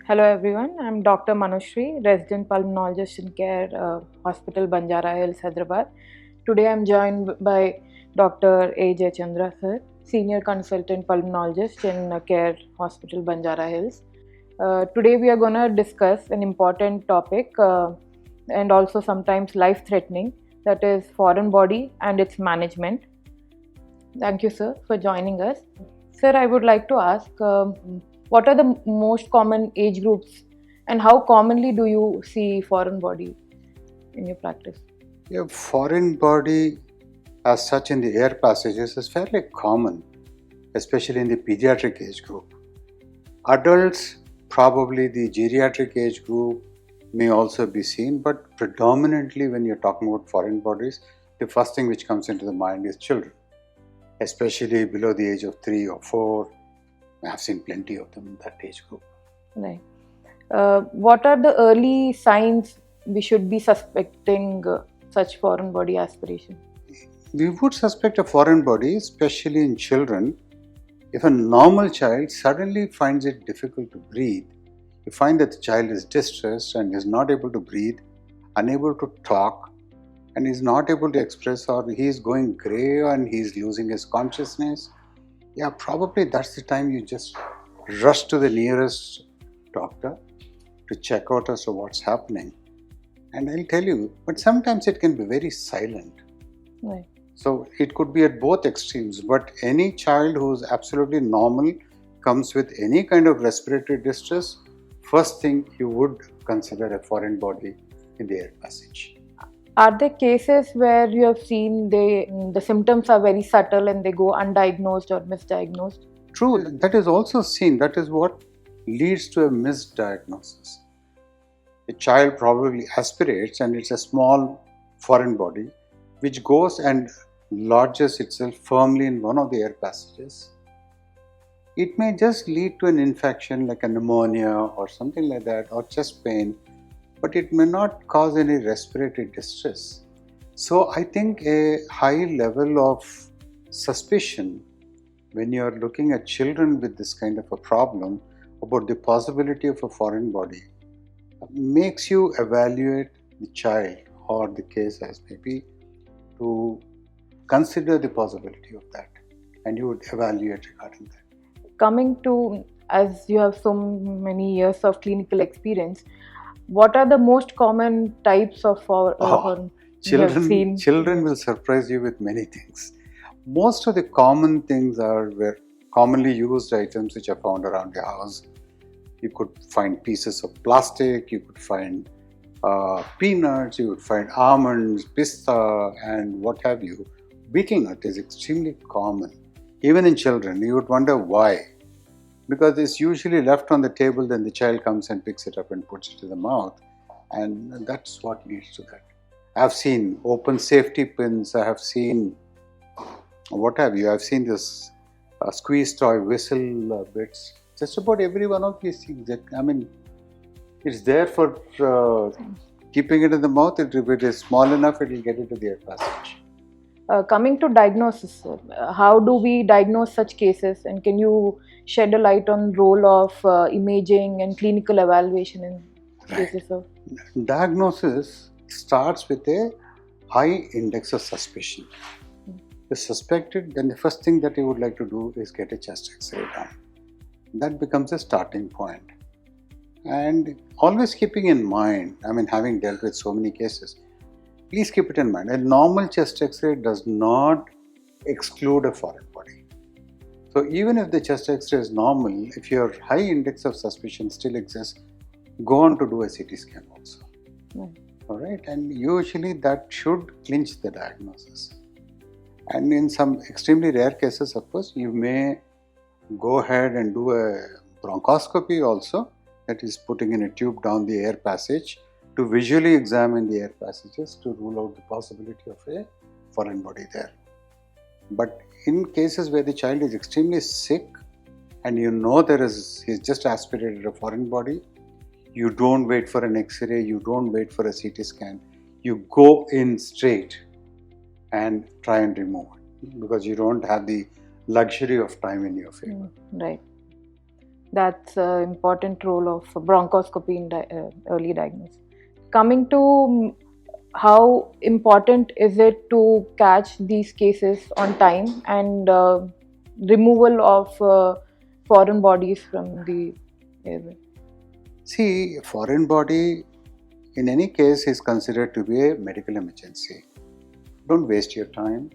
Hello everyone, I'm Dr. Manosri, resident pulmonologist in care hospital Banjara Hills, Hyderabad. Today I'm joined by Dr. A. Jayachandra sir, senior consultant pulmonologist in care hospital Banjara Hills. Today we are going to discuss an important topic and also sometimes life-threatening, that is foreign body and its management. Thank you sir for joining us. Sir, I would like to ask, what are the most common age groups and how commonly do you see foreign body in your practice? Yeah, foreign body as such in the air passages is fairly common, especially in the pediatric age group. Adults, probably the geriatric age group may also be seen, but predominantly when you're talking about foreign bodies, the first thing which comes into the mind is children, especially below the age of 3 or 4. I have seen plenty of them in that age group. Right. What are the early signs we should be suspecting such foreign body aspiration? We would suspect a foreign body, especially in children. If a normal child suddenly finds it difficult to breathe, you find that the child is distressed and is not able to breathe, unable to talk, and is not able to express, or he is going grey and he is losing his consciousness. Yeah, probably that's the time you just rush to the nearest doctor to check out as to what's happening. And I'll tell you, but sometimes it can be very silent. Right. So it could be at both extremes, but any child who's absolutely normal comes with any kind of respiratory distress, first thing you would consider a foreign body in the air passage. Are there cases where you have seen the symptoms are very subtle and they go undiagnosed or misdiagnosed? True, that is also seen. That is what leads to a misdiagnosis. A child probably aspirates and it's a small foreign body which goes and lodges itself firmly in one of the air passages. It may just lead to an infection like a pneumonia or something like that, or chest pain, but it may not cause any respiratory distress. So I think a high level of suspicion when you are looking at children with this kind of a problem about the possibility of a foreign body makes you evaluate the child or the case as maybe to consider the possibility of that, and you would evaluate regarding that. Coming to, as you have so many years of clinical experience, what are the most common types of foreign you have seen? Children will surprise you with many things. Most of the common things are commonly used items which are found around your house. You could find pieces of plastic, you could find peanuts, you would find almonds, pista, and what have you. Betel nut is extremely common. Even in children, you would wonder why. Because it's usually left on the table, then the child comes and picks it up and puts it in the mouth. And that's what leads to that. I've seen open safety pins, I have seen what have you. I've seen this squeeze toy whistle bits. Just about every one of these things. I mean, it's there for keeping it in the mouth. If it is small enough, it will get into the air passage. Coming to diagnosis, how do we diagnose such cases, and can you shed a light on role of imaging and clinical evaluation in cases of? Diagnosis starts with a high index of suspicion. You suspect it, then the first thing that you would like to do is get a chest X-ray done. That becomes a starting point. And always keeping in mind, I mean, having dealt with so many cases, please keep it in mind. A normal chest X-ray does not exclude a foreign body. So even if the chest X-ray is normal, if your high index of suspicion still exists, go on to do a CT scan also. All right, and usually that should clinch the diagnosis. And in some extremely rare cases, of course, you may go ahead and do a bronchoscopy also, that is putting in a tube down the air passage to visually examine the air passages to rule out the possibility of a foreign body there. But in cases where the child is extremely sick and you know he's just aspirated a foreign body, you don't wait for an X-ray, you don't wait for a CT scan, you go in straight and try and remove it because you don't have the luxury of time in your favor. Right. That's an important role of bronchoscopy in early diagnosis. Coming to how important is it to catch these cases on time and removal of foreign bodies from the airway? See, foreign body in any case is considered to be a medical emergency. Don't waste your time.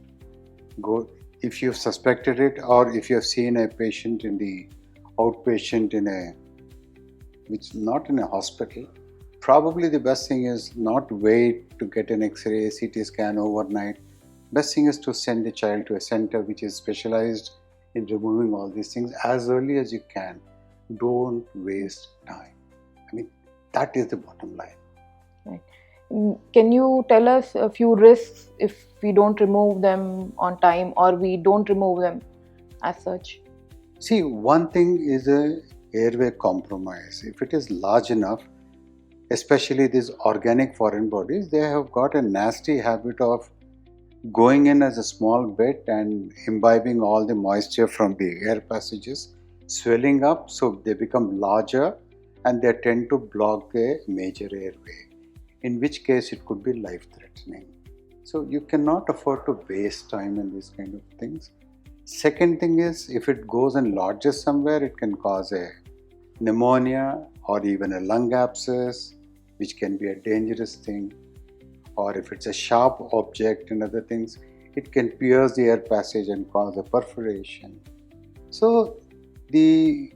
Go if you've suspected it, or if you have seen a patient in the outpatient which not in a hospital. Probably the best thing is not wait to get an X-ray, CT scan overnight. Best thing is to send the child to a center which is specialized in removing all these things as early as you can. Don't waste time. I mean, that is the bottom line. Right. Can you tell us a few risks if we don't remove them on time or we don't remove them as such? See, one thing is a airway compromise. If it is large enough, especially these organic foreign bodies, they have got a nasty habit of going in as a small bit and imbibing all the moisture from the air passages, swelling up, so they become larger and they tend to block a major airway, in which case it could be life-threatening. So you cannot afford to waste time in these kind of things. Second thing is, if it goes and lodges somewhere, it can cause a pneumonia or even a lung abscess, which can be a dangerous thing. Or if it's a sharp object and other things, it can pierce the air passage and cause a perforation. So the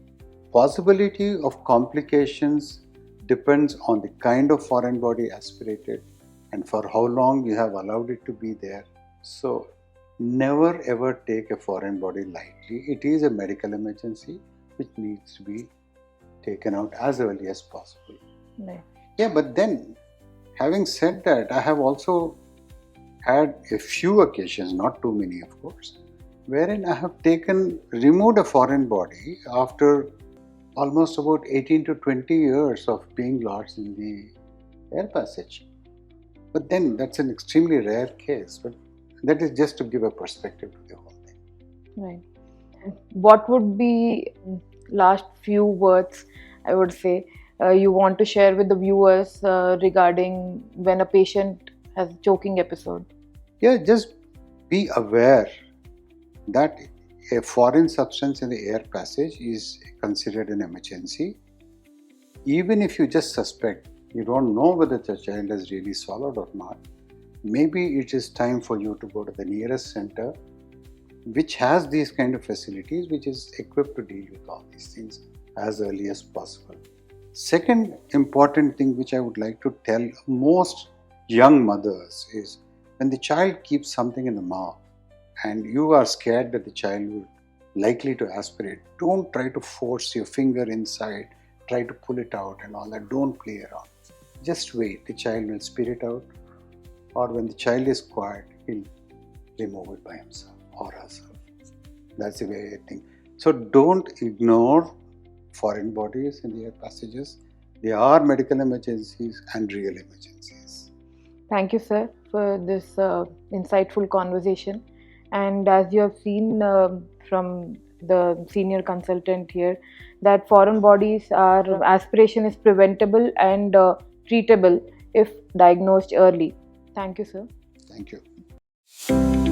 possibility of complications depends on the kind of foreign body aspirated and for how long you have allowed it to be there. So never ever take a foreign body lightly. It is a medical emergency which needs to be taken out as early as possible. Right. Yeah, but then having said that, I have also had a few occasions, not too many of course, wherein I have removed a foreign body after almost about 18 to 20 years of being lodged in the air passage. But then that's an extremely rare case, but that is just to give a perspective to the whole thing. Right. What would be last few words, I would say, you want to share with the viewers regarding when a patient has a choking episode? Yeah, just be aware that a foreign substance in the air passage is considered an emergency. Even if you just suspect, you don't know whether the child has really swallowed or not, maybe it is time for you to go to the nearest center which has these kind of facilities, which is equipped to deal with all these things as early as possible. Second important thing which I would like to tell most young mothers is, when the child keeps something in the mouth and you are scared that the child will likely to aspirate, don't try to force your finger inside, try to pull it out and all that. Don't play around. Just wait, the child will spit it out, or when the child is quiet, he'll remove it by himself or herself. That's the way I think. So don't ignore foreign bodies in the air passages. They are medical emergencies and real emergencies. Thank you, sir, for this insightful conversation. And as you have seen from the senior consultant here, that foreign bodies are aspiration is preventable and treatable if diagnosed early. Thank you, sir. Thank you.